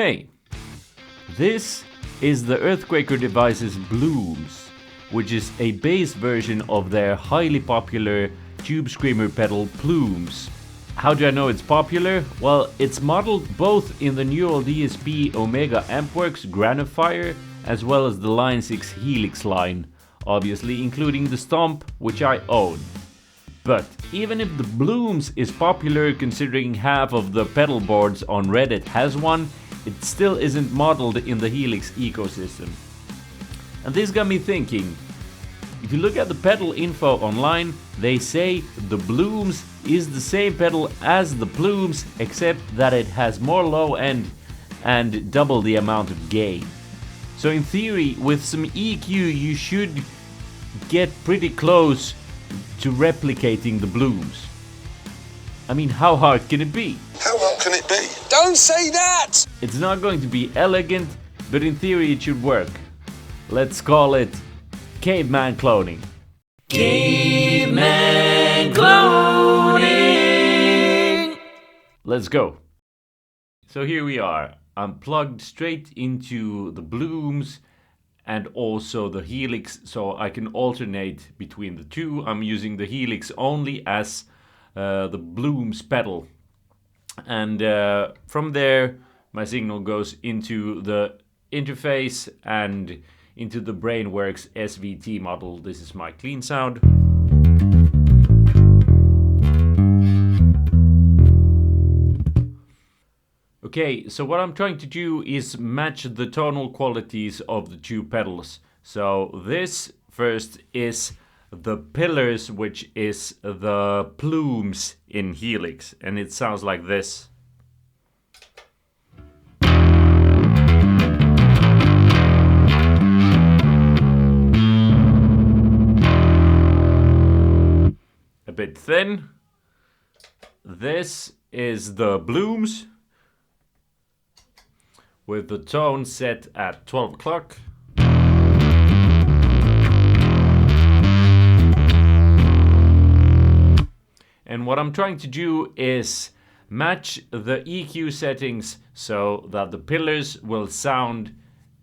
Hey, this is the EarthQuaker Devices Blumes, which is a bass version of their highly popular tube screamer pedal Plumes. How do I know it's popular? Well, it's modeled both in the neural DSP Omega Ampworks Granifier as well as the Line6 Helix line, obviously including the Stomp, which I own. But even if the Blumes is popular considering half of the pedal boards on Reddit has one, it still isn't modeled in the Helix ecosystem. And this got me thinking, if you look at the pedal info online, they say the Blumes is the same pedal as the Plumes, except that it has more low end and double the amount of gain. So in theory, with some EQ you should get pretty close to replicating the Blumes. I mean, how hard can it be? How hard can it be? Don't say that! It's not going to be elegant, but in theory it should work. Let's call it Caveman cloning. Caveman cloning! Let's go. So here we are. I'm plugged straight into the Blumes and also the Helix, so I can alternate between the two. I'm using the Helix only as the Blumes pedal. And from there, my signal goes into the interface and into the Brainworks SVT model. This is my clean sound. Okay, so what I'm trying to do is match the tonal qualities of the two pedals. So this first is the pillars, which is the Plumes in Helix, and it sounds like this. A bit thin. This is the Blumes with the tone set at 12 o'clock. And what I'm trying to do is match the EQ settings so that the pillars will sound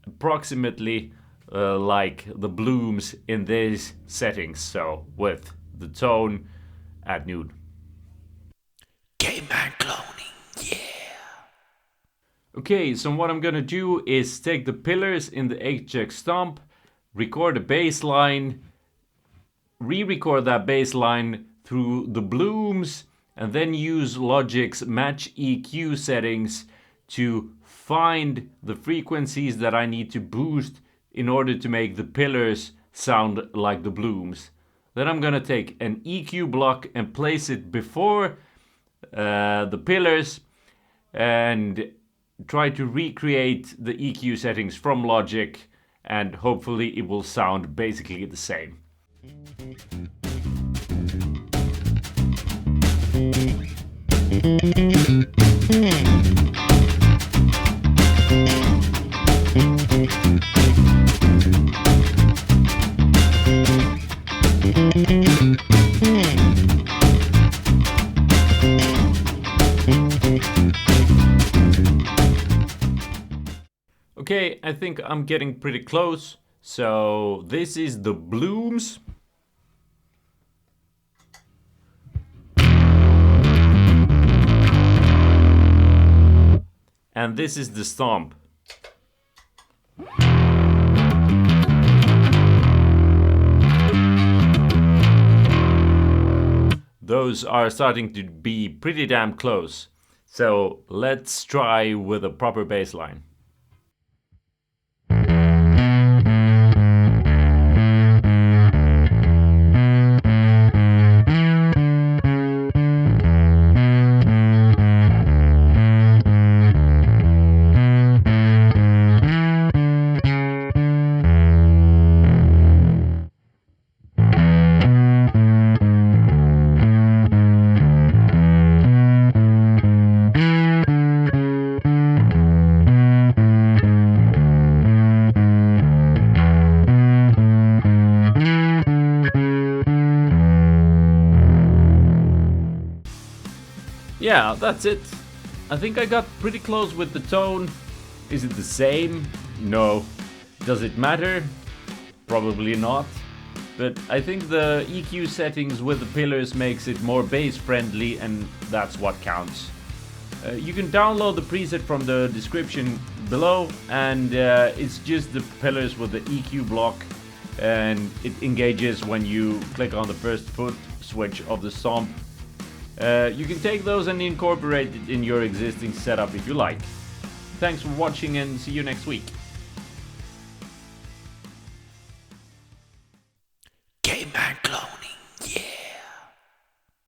approximately like the Blumes in these settings. So with the tone at noon. Caveman cloning, yeah! Okay, so what I'm gonna do is take the pillars in the HX Stomp, record a bass line, re-record that bass line through the Blumes, and then use Logic's MatchEQ settings to find the frequencies that I need to boost in order to make the pillars sound like the Blumes. Then I'm gonna take an EQ block and place it before the pillars and try to recreate the EQ settings from Logic, and hopefully it will sound basically the same. Okay, I think I'm getting pretty close. So this is the Blumes. And this is the Stomp. Those are starting to be pretty damn close. So let's try with a proper bass line. Yeah, that's it. I think I got pretty close with the tone. Is it the same? No. Does it matter? Probably not. But I think the EQ settings with the pillars makes it more bass friendly, and that's what counts. You can download the preset from the description below, and it's just the pillars with the EQ block, and it engages when you click on the first foot switch of the Stomp. You can take those and incorporate it in your existing setup if you like. Thanks for watching, and see you next week.